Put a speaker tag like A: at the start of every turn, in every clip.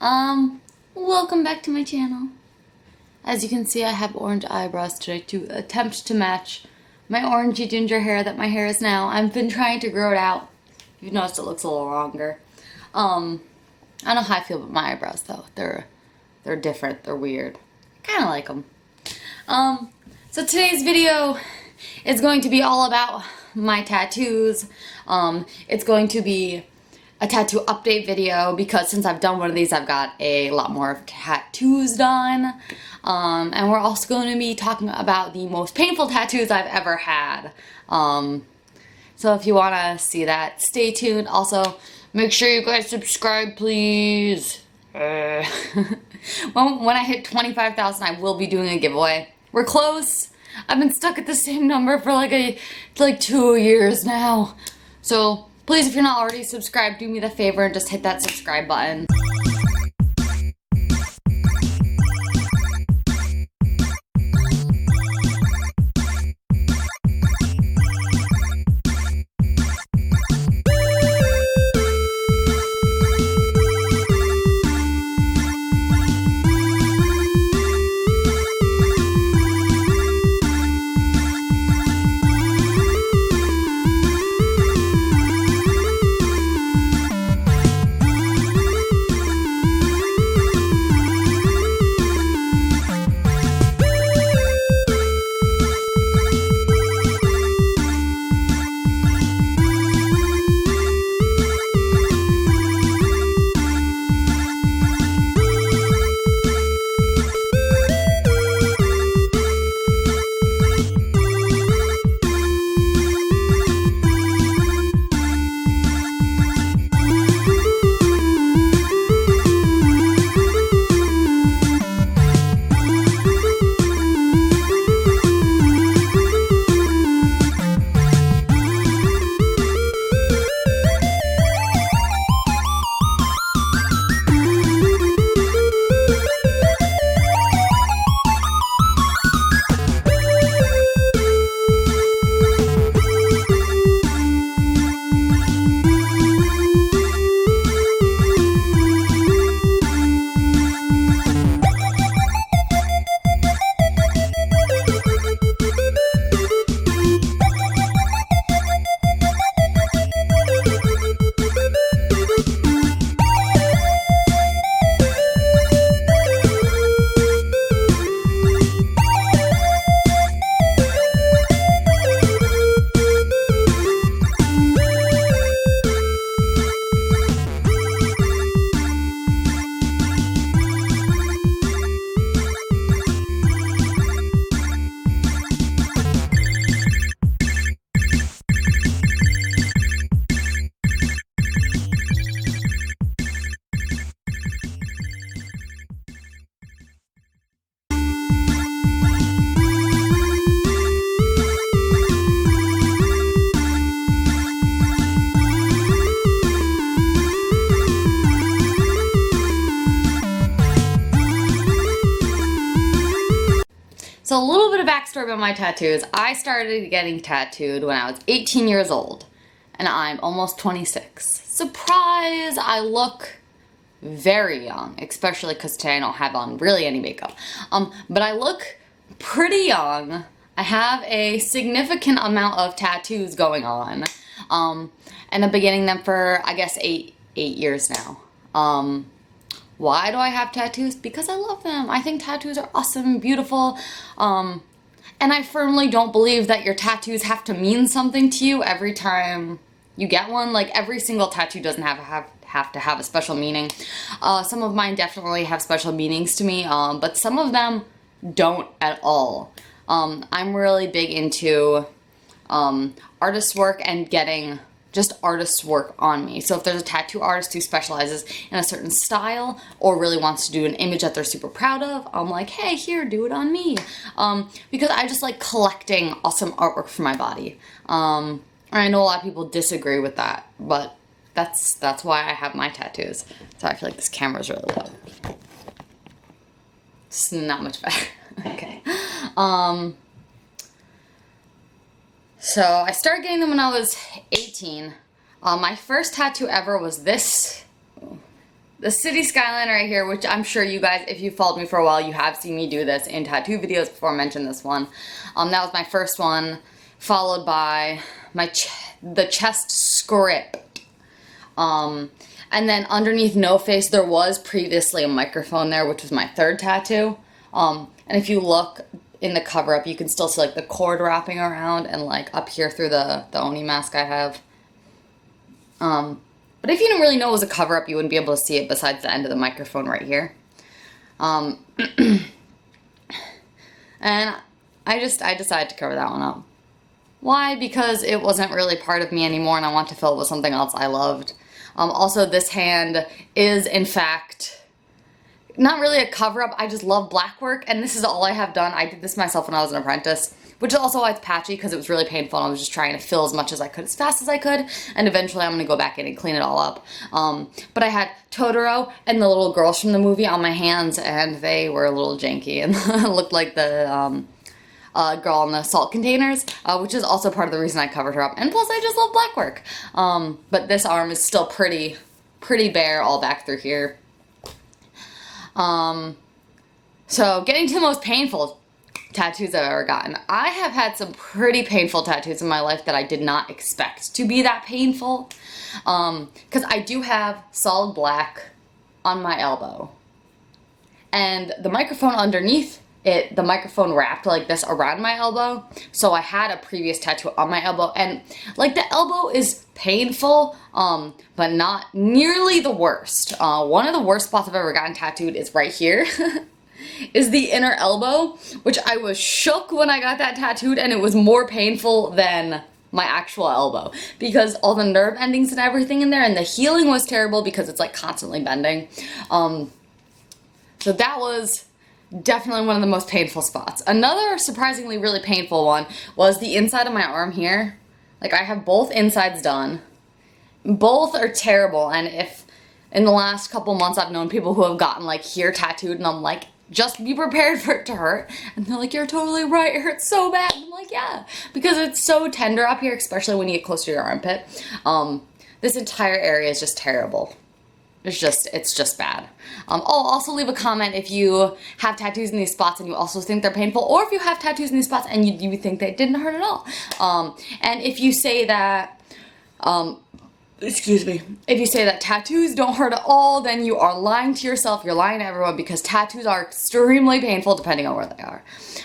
A: Welcome back to my channel. As you can see, I have orange eyebrows today to attempt to match my orangey ginger hair that my hair is now. I've been trying to grow it out. You've noticed it looks a little longer. I don't know how I feel about my eyebrows though. They're different, they're weird. I kinda like them. So today's video is going to be all about my tattoos. It's going to be a tattoo update video because since I've done one of these, I've got a lot more tattoos done. And we're also going to be talking about the most painful tattoos I've ever had. So if you want to see that, stay tuned. Also, make sure you guys subscribe, please. When I hit 25,000, I will be doing a giveaway. We're close. I've been stuck at the same number for like 2 years now. So please, if you're not already subscribed, do me the favor and just hit that subscribe button. So a little bit of backstory about my tattoos. I started getting tattooed when I was 18 years old, and I'm almost 26. Surprise! I look very young, especially because today I don't have on really any makeup. But I look pretty young. I have a significant amount of tattoos going on, and I've been getting them for, I guess, eight years now. Why do I have tattoos? Because I love them. I think tattoos are awesome and beautiful. And I firmly don't believe that your tattoos have to mean something to you every time you get one. Like, every single tattoo doesn't have to have a special meaning. Some of mine definitely have special meanings to me, but some of them don't at all. I'm really big into artist work and getting just artist's work on me. So if there's a tattoo artist who specializes in a certain style or really wants to do an image that they're super proud of, I'm like, hey, here, do it on me. Because I just like collecting awesome artwork for my body. And I know a lot of people disagree with that, but that's why I have my tattoos. So I feel like this camera's really low. It's not much better. Okay. So I started getting them when I was 18. My first tattoo ever was this. the city skyline right here, which I'm sure you guys, if you followed me for a while, you have seen me do this in tattoo videos before I mentioned this one. That was my first one, followed by the chest script. And then underneath No Face, there was previously a microphone there, which was my third tattoo. And if you look in the cover up, you can still see like the cord wrapping around and like up here through the Oni mask I have. But if you didn't really know it was a cover-up, you wouldn't be able to see it besides the end of the microphone right here. And I decided to cover that one up. Why? Because it wasn't really part of me anymore and I want to fill it with something else I loved. Also, this hand is, in fact, not really a cover-up. I just love black work, and this is all I have done. I did this myself when I was an apprentice, which is also why it's patchy, because it was really painful and I was just trying to fill as much as I could, as fast as I could, and eventually I'm going to go back in and clean it all up. But I had Totoro and the little girls from the movie on my hands, and they were a little janky and looked like the girl in the salt containers, which is also part of the reason I covered her up. And plus, I just love black work. But this arm is still pretty bare all back through here. So getting to the most painful tattoos I've ever gotten. I have had some pretty painful tattoos in my life that I did not expect to be that painful. Because I do have solid black on my elbow. And the microphone underneath it, the microphone wrapped like this around my elbow. So I had a previous tattoo on my elbow. And like the elbow is painful, but not nearly the worst. One of the worst spots I've ever gotten tattooed is right here. Is the inner elbow, which I was shook when I got that tattooed, and it was more painful than my actual elbow because all the nerve endings and everything in there, and the healing was terrible because it's like constantly bending. So that was definitely one of the most painful spots. Another surprisingly really painful one was the inside of my arm here. Like, I have both insides done. Both are terrible, and if in the last couple months I've known people who have gotten like here tattooed, and I'm like, just be prepared for it to hurt. And they're like, you're totally right, it hurts so bad. And I'm like, yeah, because it's so tender up here, especially when you get close to your armpit. This entire area is just terrible. It's just bad. Also leave a comment if you have tattoos in these spots and you also think they're painful, or if you have tattoos in these spots and you think they didn't hurt at all. And if you say that, if you say that tattoos don't hurt at all, then you are lying to yourself, you're lying to everyone, because tattoos are extremely painful depending on where they are.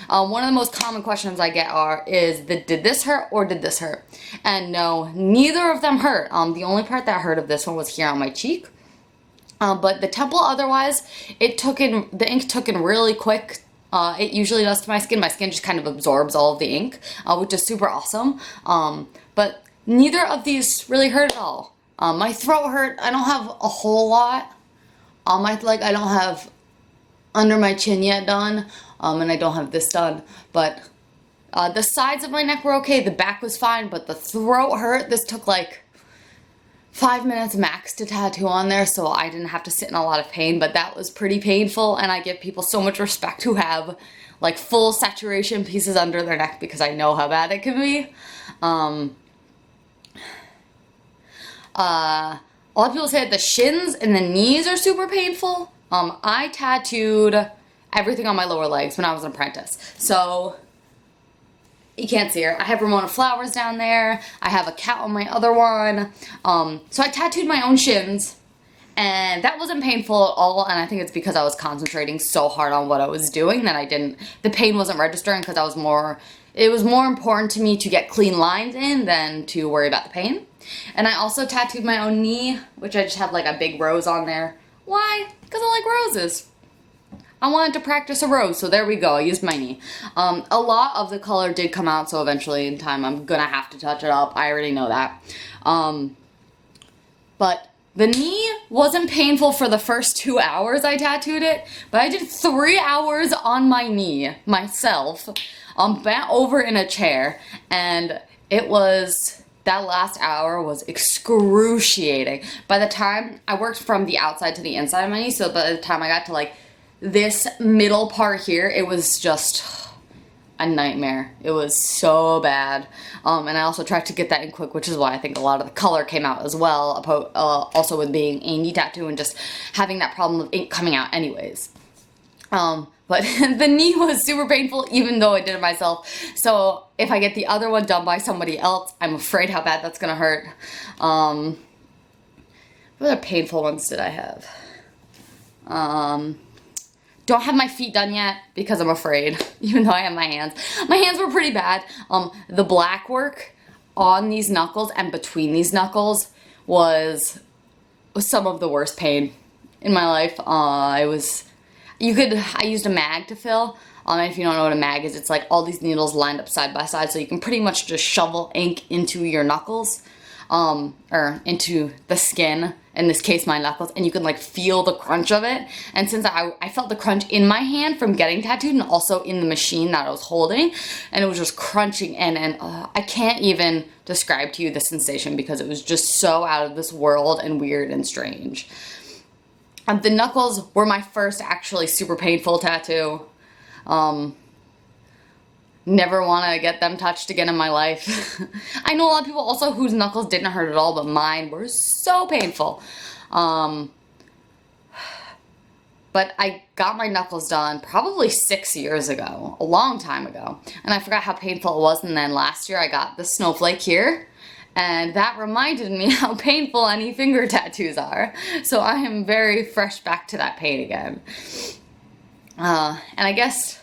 A: One of the most common questions I get is, did this hurt or did this hurt? And no, neither of them hurt. The only part that hurt of this one was here on my cheek. But the temple, otherwise, the ink took in really quick. It usually does to my skin. My skin just kind of absorbs all of the ink, which is super awesome. But neither of these really hurt at all. My throat hurt. I don't have a whole lot. I don't have under my chin yet done, and I don't have this done. But the sides of my neck were okay. The back was fine, but the throat hurt. This took like 5 minutes max to tattoo on there, so I didn't have to sit in a lot of pain, but that was pretty painful, and I give people so much respect who have like full saturation pieces under their neck because I know how bad it can be. A lot of people say that the shins and the knees are super painful. I tattooed everything on my lower legs when I was an apprentice, so you can't see her. I have Ramona flowers down there. I have a cat on my other one. So I tattooed my own shins, and that wasn't painful at all, and I think it's because I was concentrating so hard on what I was doing that the pain wasn't registering because it was more important to me to get clean lines in than to worry about the pain. And I also tattooed my own knee, which I just have like a big rose on there. Why? Because I like roses. I wanted to practice a rose, so there we go. I used my knee. A lot of the color did come out, so eventually in time I'm gonna have to touch it up. I already know that. But the knee wasn't painful for the first 2 hours I tattooed it, but I did 3 hours on my knee myself, bent over in a chair, and that last hour was excruciating. By the time I worked from the outside to the inside of my knee, so by the time I got to like this middle part here, it was just a nightmare. It was so bad. And I also tried to get that in quick, which is why I think a lot of the color came out as well, also with being a knee tattoo and just having that problem of ink coming out anyways. But the knee was super painful even though I did it myself. So if I get the other one done by somebody else, I'm afraid how bad that's gonna hurt. What other painful ones did I have? Don't have my feet done yet because I'm afraid, even though I have my hands. My hands were pretty bad. The black work on these knuckles and between these knuckles was some of the worst pain in my life. I used a mag to fill. And if you don't know what a mag is, it's like all these needles lined up side by side, so you can pretty much just shovel ink into your knuckles, or into the skin, in this case my knuckles, and you can like feel the crunch of it. And since I felt the crunch in my hand from getting tattooed and also in the machine that I was holding, and it was just crunching in, and I can't even describe to you the sensation because it was just so out of this world and weird and strange. The knuckles were my first actually super painful tattoo. Never want to get them touched again in my life. I know a lot of people also whose knuckles didn't hurt at all, but mine were so painful. But I got my knuckles done probably 6 years ago, a long time ago. And I forgot how painful it was, and then last year I got the snowflake here. And that reminded me how painful any finger tattoos are. So I am very fresh back to that pain again. And I guess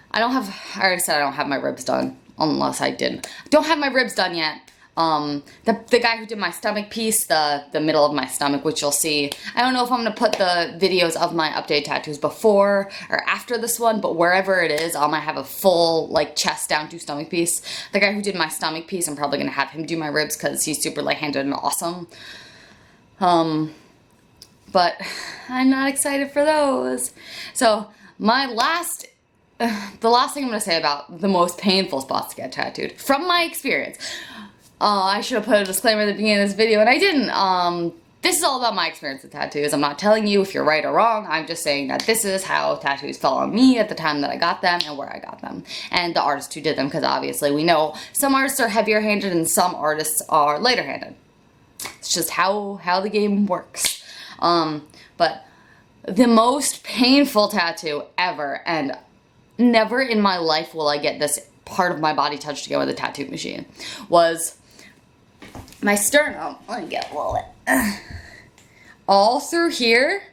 A: I already said I don't have my ribs done, unless I didn't. Don't have my ribs done yet. The guy who did my stomach piece, the middle of my stomach, which you'll see. I don't know if I'm going to put the videos of my updated tattoos before or after this one, but wherever it is, I might have a full, like, chest down to stomach piece. The guy who did my stomach piece, I'm probably going to have him do my ribs because he's super light-handed and awesome. But I'm not excited for those. So, the last thing I'm going to say about the most painful spots to get tattooed, from my experience. I should have put a disclaimer at the beginning of this video, and I didn't. This is all about my experience with tattoos. I'm not telling you if you're right or wrong. I'm just saying that this is how tattoos fell on me at the time that I got them and where I got them. And the artist who did them, because obviously we know some artists are heavier handed and some artists are lighter handed. It's just how the game works. But the most painful tattoo ever, and never in my life will I get this part of my body touched again with a tattoo machine, was my sternum. Let me get a little bit. All through here.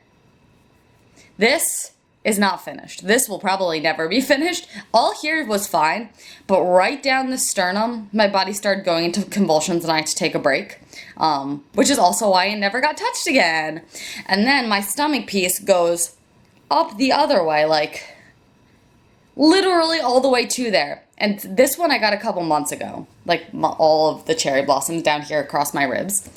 A: This is not finished. This will probably never be finished. All here was fine, but right down the sternum, my body started going into convulsions and I had to take a break, which is also why it never got touched again. And then my stomach piece goes up the other way, like literally all the way to there. And this one I got a couple months ago, like all of the cherry blossoms down here across my ribs.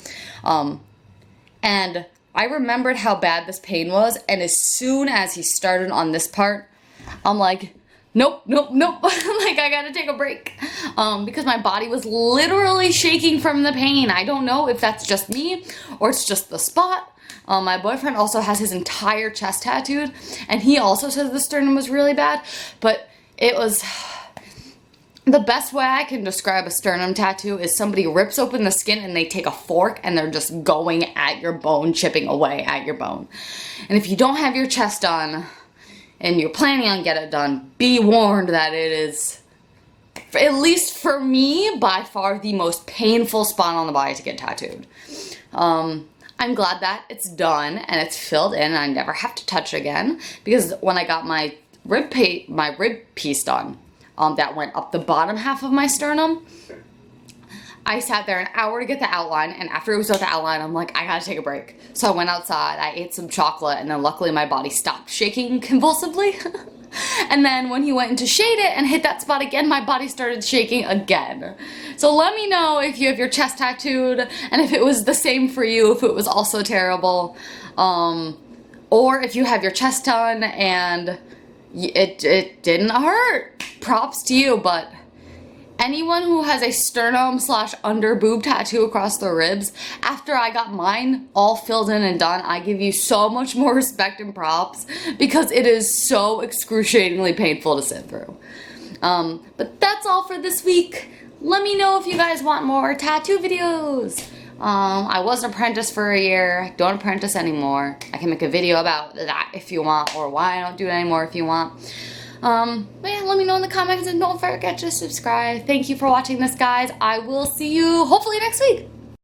A: And I remembered how bad this pain was, and as soon as he started on this part, I'm like, nope. Like, I gotta take a break. Because my body was literally shaking from the pain. I don't know if that's just me, or it's just the spot. My boyfriend also has his entire chest tattooed, and he also says the sternum was really bad, but it was... The best way I can describe a sternum tattoo is somebody rips open the skin and they take a fork and they're just going at your bone, chipping away at your bone. And if you don't have your chest done and you're planning on getting it done, be warned that it is, at least for me, by far the most painful spot on the body to get tattooed. I'm glad that it's done and it's filled in and I never have to touch it again, because when I got my rib piece done, that went up the bottom half of my sternum, I sat there an hour to get the outline, and after it was at the outline, I'm like, I gotta take a break. So I went outside, I ate some chocolate, and then luckily my body stopped shaking convulsively. And then when he went in to shade it and hit that spot again, my body started shaking again. So let me know if you have your chest tattooed, and if it was the same for you, if it was also terrible. Or if you have your chest done and it didn't hurt. Props to you, but anyone who has a sternum / under boob tattoo across their ribs, after I got mine all filled in and done, I give you so much more respect and props, because it is so excruciatingly painful to sit through. But that's all for this week. Let me know if you guys want more tattoo videos. I was an apprentice for a year. Don't apprentice anymore. I can make a video about that if you want, or why I don't do it anymore if you want. But yeah, let me know in the comments, and don't forget to subscribe. Thank you for watching this, guys. I will see you hopefully next week.